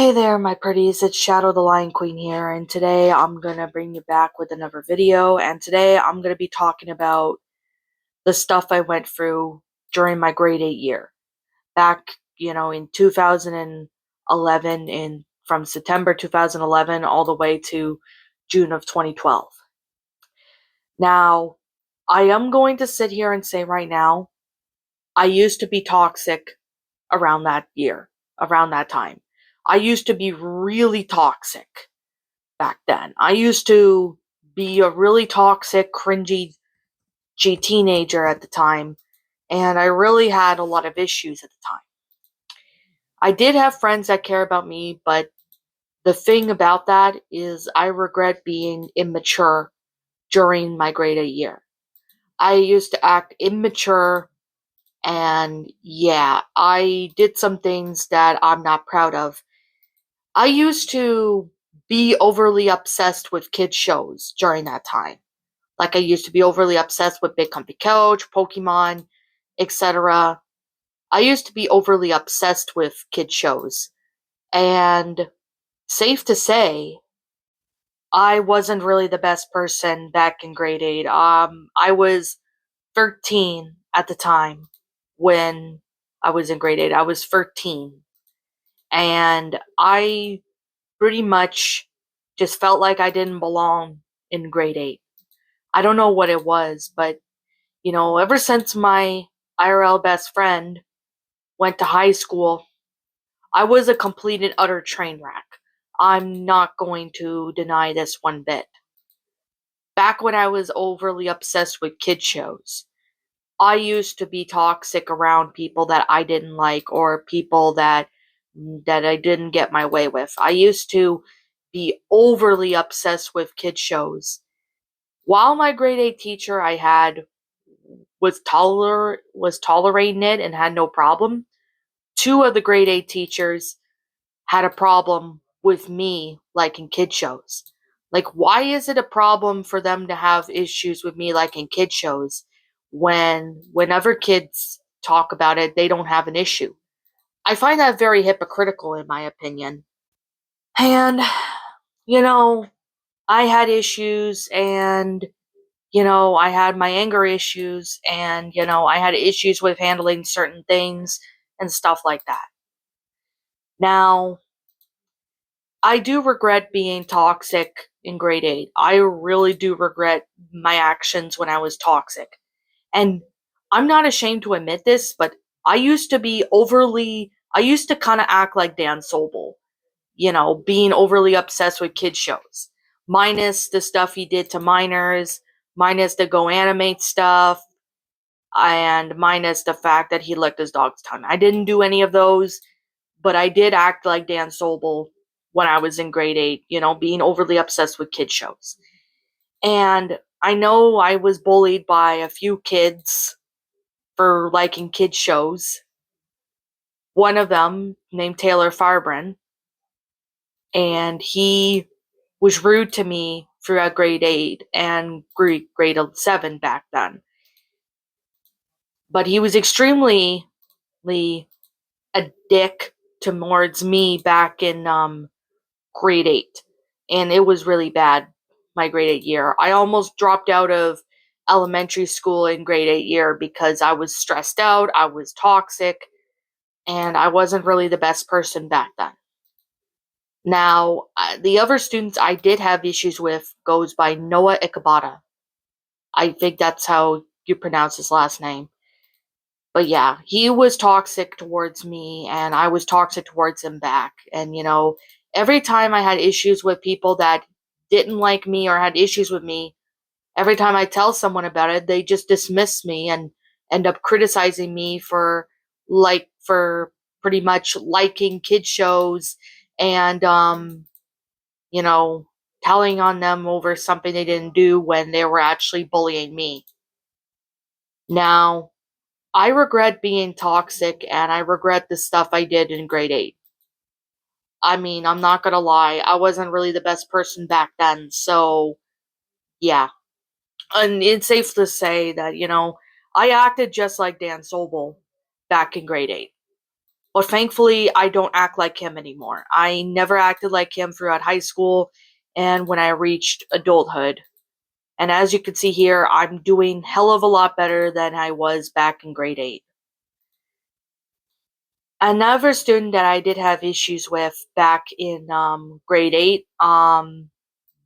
Hey there, my pretties. It's Shadow the Lion Queen here, and today I'm gonna bring you back with another video. And today I'm gonna be talking about the stuff I went through during my grade 8 year. Back, in 2011, in from September 2011 all the way to June of 2012. Now, I am going to sit here and say right now, I used to be toxic around that year, around that time. I used to be really toxic back then. I used to be a really toxic, cringy teenager at the time, and I really had a lot of issues at the time. I did have friends that care about me, but the thing about that is I regret being immature during my grade 8 year. I used to act immature, and yeah, I did some things that I'm not proud of. I used to be overly obsessed with kids shows during that time. Like I used to be overly obsessed with Big Comfy Couch, Pokemon, etc. I used to be overly obsessed with kid shows. And safe to say, I wasn't really the best person back in grade 8. I was 13 at the time when I was in grade 8. I was 13. And I pretty much just felt like I didn't belong in grade 8. I don't know what it was, but ever since my IRL best friend went to high school, I was a complete and utter train wreck. I'm not going to deny this one bit. Back when I was overly obsessed with kid shows, I used to be toxic around people that I didn't like or people that I didn't get my way with. I used to be overly obsessed with kid shows. While my grade 8 teacher I had was tolerating it and had no problem, two of the grade 8 teachers had a problem with me liking kid shows. Like, why is it a problem for them to have issues with me liking kid shows whenever kids talk about it, they don't have an issue? I find that very hypocritical, in my opinion. And, you know, I had issues, and I had my anger issues, and I had issues with handling certain things and stuff like that. Now, I do regret being toxic in grade 8. I really do regret my actions when I was toxic. And I'm not ashamed to admit this, but I used to kind of act like Dan Sobel, being overly obsessed with kid shows. Minus the stuff he did to minors, minus the Go Animate stuff, and minus the fact that he licked his dog's tongue. I didn't do any of those, but I did act like Dan Sobel when I was in grade 8, being overly obsessed with kid shows. And I know I was bullied by a few kids for liking kid shows. One of them, named Taylor Farbrin, and he was rude to me throughout grade 8 and grade 7 back then. But he was extremely a dick towards me back in grade 8. And it was really bad, my grade 8 year. I almost dropped out of elementary school in grade 8 year because I was stressed out, I was toxic, and I wasn't really the best person back then. Now, the other students I did have issues with goes by Noah Ikebata. I think that's how you pronounce his last name. But yeah, he was toxic towards me, and I was toxic towards him back. And every time I had issues with people that didn't like me or had issues with me, every time I tell someone about it, they just dismiss me and end up criticizing me for pretty much liking kid shows and you know, telling on them over something they didn't do when they were actually bullying me. Now, I regret being toxic, and I regret the stuff I did in grade 8. I mean, I'm not gonna lie, I wasn't really the best person back then, so yeah. And it's safe to say that, I acted just like Dan Sobel back in grade 8. But thankfully, I don't act like him anymore. I never acted like him throughout high school and when I reached adulthood. And as you can see here, I'm doing hell of a lot better than I was back in grade 8. Another student that I did have issues with back in grade 8,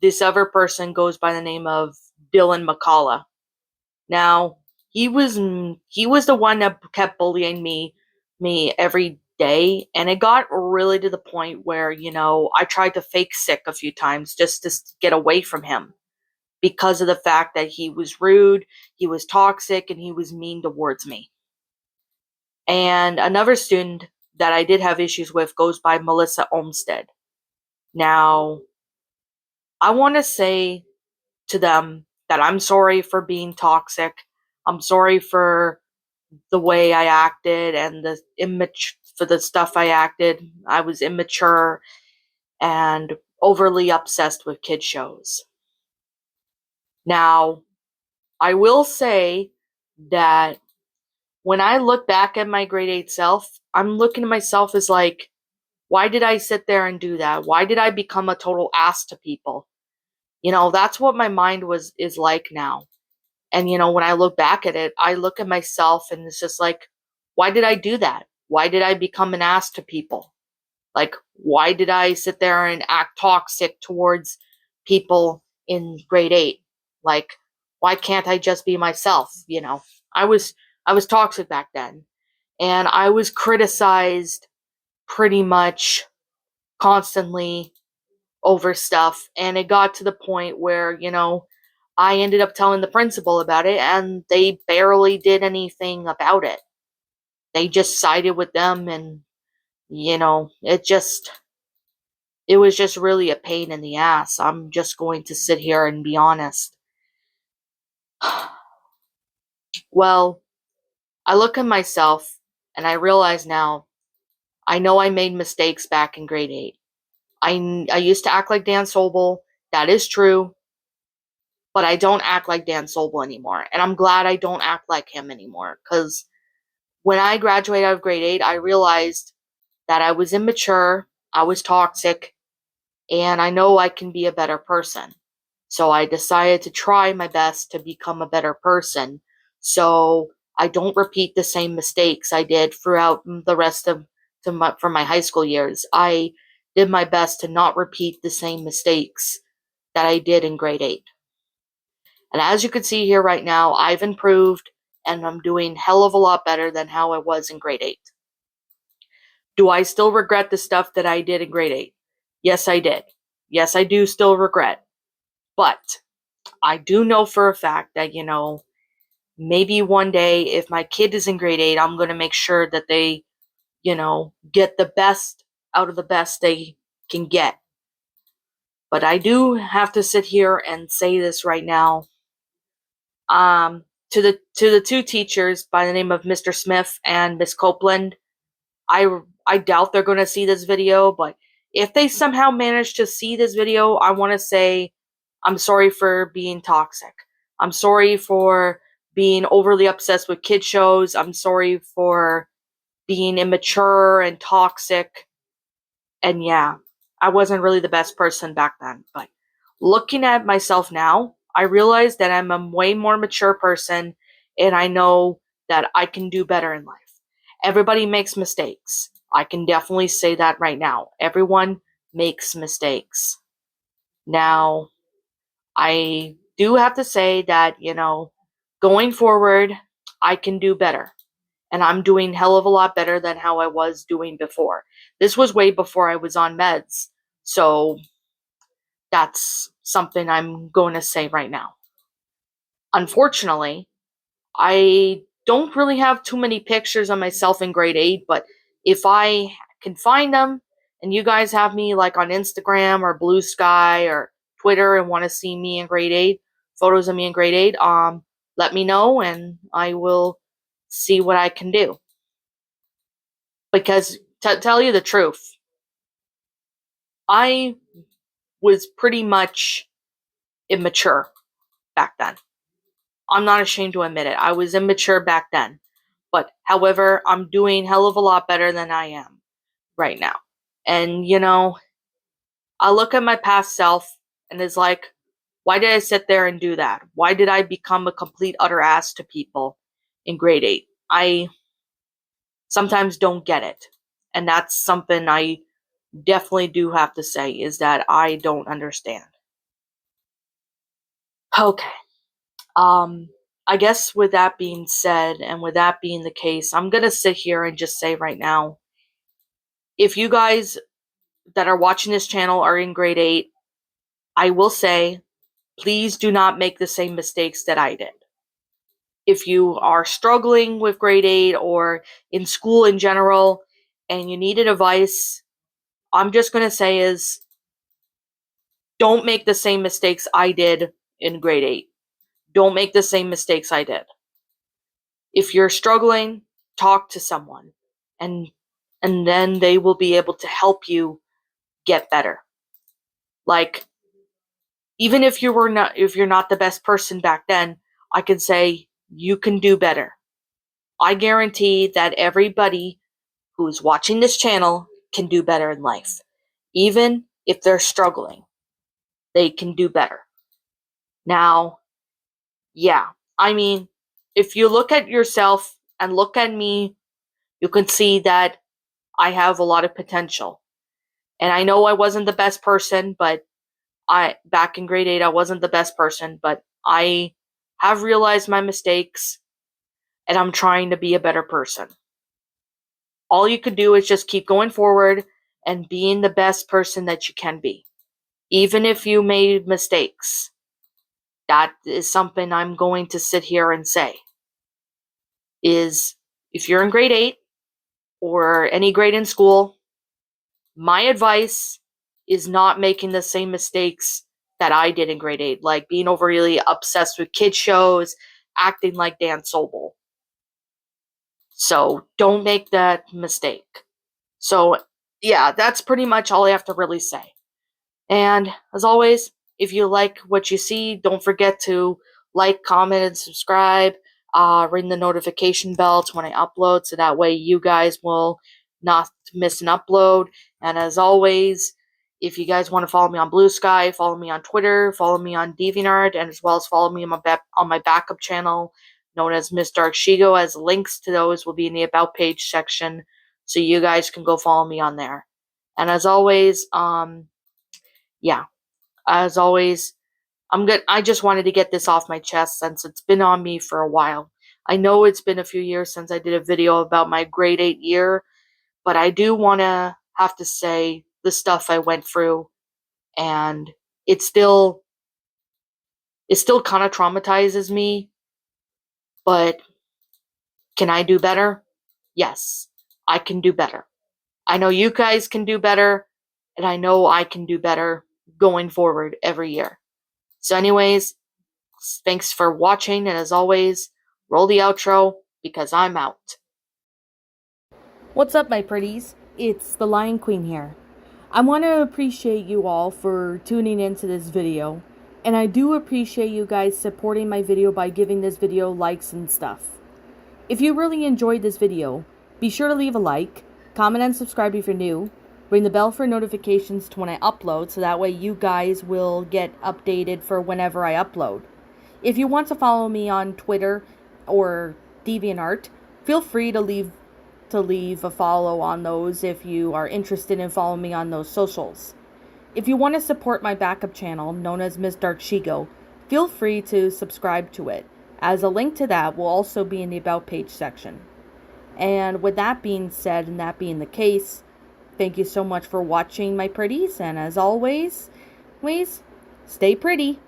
this other person goes by the name of Dylan McCullough. Now, he was the one that kept bullying me every day, and it got really to the point where, I tried to fake sick a few times just to get away from him because of the fact that he was rude, he was toxic, and he was mean towards me. And another student that I did have issues with goes by Melissa Olmstead. Now, I want to say to them that I'm sorry for being toxic. I'm sorry for the way I acted and for the stuff I acted. I was immature and overly obsessed with kid shows. Now, I will say that when I look back at my grade 8 self, I'm looking at myself as like, why did I sit there and do that? Why did I become a total ass to people? That's what my mind is like now. And when I look back at it, I look at myself and it's just like, why did I do that? Why did I become an ass to people? Like, why did I sit there and act toxic towards people in grade 8? Like, why can't I just be myself? I was toxic back then, and I was criticized pretty much constantly over stuff, and it got to the point where, I ended up telling the principal about it, and they barely did anything about it. They just sided with them, and, it was just really a pain in the ass. I'm just going to sit here and be honest. Well, I look at myself, and I realize now, I know I made mistakes back in grade 8. I used to act like Dan Sobel. That is true. But I don't act like Dan Sobel anymore. And I'm glad I don't act like him anymore. Because when I graduated out of grade 8, I realized that I was immature, I was toxic, and I know I can be a better person. So I decided to try my best to become a better person. So I don't repeat the same mistakes I did throughout the rest of from my high school years. I did my best to not repeat the same mistakes that I did in grade 8. And as you can see here right now, I've improved and I'm doing hell of a lot better than how I was in grade 8. Do I still regret the stuff that I did in grade 8? Yes, I did. Yes, I do still regret. But I do know for a fact that, maybe one day if my kid is in grade 8, I'm going to make sure that they, get the best out of the best they can get. But I do have to sit here and say this right now. To the two teachers by the name of Mr. Smith and Miss Copeland, I doubt they're going to see this video, but if they somehow manage to see this video, I want to say I'm sorry for being toxic. I'm sorry for being overly obsessed with kid shows. I'm sorry for being immature and toxic. And yeah, I wasn't really the best person back then, but looking at myself now, I realize that I'm a way more mature person and I know that I can do better in life. Everybody makes mistakes. I can definitely say that right now. Everyone makes mistakes. Now, I do have to say that, going forward, I can do better. And I'm doing hell of a lot better than how I was doing before. This was way before I was on meds. So that's something I'm going to say right now. Unfortunately, I don't really have too many pictures of myself in grade 8, but if I can find them and you guys have me like on Instagram or Blue Sky or Twitter and want to see me in grade 8, photos of me in grade 8, let me know and I will see what I can do. Because to tell you the truth, I was pretty much immature back then. I'm not ashamed to admit it. I was immature back then. But however, I'm doing hell of a lot better than I am right now. And I look at my past self and it's like, why did I sit there and do that? Why did I become a complete utter ass to people in grade 8? I sometimes don't get it. And that's something I definitely do have to say, is that I don't understand. Okay. I guess with that being said, and with that being the case, I'm gonna sit here and just say right now, if you guys that are watching this channel are in grade 8, I will say, please do not make the same mistakes that I did. If you are struggling with grade 8 or in school in general and you need advice, I'm just going to say is, don't make the same mistakes I did in grade 8. Don't make the same mistakes I did. If you're struggling, talk to someone and then they will be able to help you get better. Like, even if you're not the best person back then, I can say you can do better. I guarantee that everybody who's watching this channel can do better in life. Even if they're struggling, they can do better. Now, yeah, I mean, if you look at yourself and look at me, you can see that I have a lot of potential. And I know I wasn't the best person, but back in grade 8, I wasn't the best person, but I have realized my mistakes and I'm trying to be a better person. All you could do is just keep going forward and being the best person that you can be. Even if you made mistakes, that is something I'm going to sit here and say. Is if you're in grade 8 or any grade in school, my advice is not making the same mistakes that I did in grade 8, like being overly obsessed with kid shows, acting like Dan Sobel. So don't make that mistake. So yeah, that's pretty much all I have to really say. And as always, if you like what you see, don't forget to like, comment, and subscribe. Ring the notification bell to when I upload, so that way you guys will not miss an upload. And as always, if you guys want to follow me on Blue Sky, follow me on Twitter, follow me on DeviantArt, and as well as follow me on my backup channel known as Miss Dark Shigo, as links to those will be in the About page section, so you guys can go follow me on there. And as always, yeah, as always, I'm good. I just wanted to get this off my chest since it's been on me for a while. I know it's been a few years since I did a video about my grade 8 year, but I do want to have to say the stuff I went through, and it still kind of traumatizes me, but can I do better? Yes, I can do better. I know you guys can do better, and I know I can do better going forward every year. So anyways, thanks for watching, and as always, roll the outro, because I'm out. What's up, my pretties? It's the Lion Queen here. I want to appreciate you all for tuning into this video, and I do appreciate you guys supporting my video by giving this video likes and stuff. If you really enjoyed this video, be sure to leave a like, comment and subscribe if you're new, ring the bell for notifications to when I upload, so that way you guys will get updated for whenever I upload. If you want to follow me on Twitter or DeviantArt, feel free to leave a follow on those if you are interested in following me on those socials. If you want to support my backup channel, known as Miss Dark Shigo, feel free to subscribe to it, as a link to that will also be in the About page section. And with that being said, and that being the case, thank you so much for watching, my pretties, and as always, please stay pretty.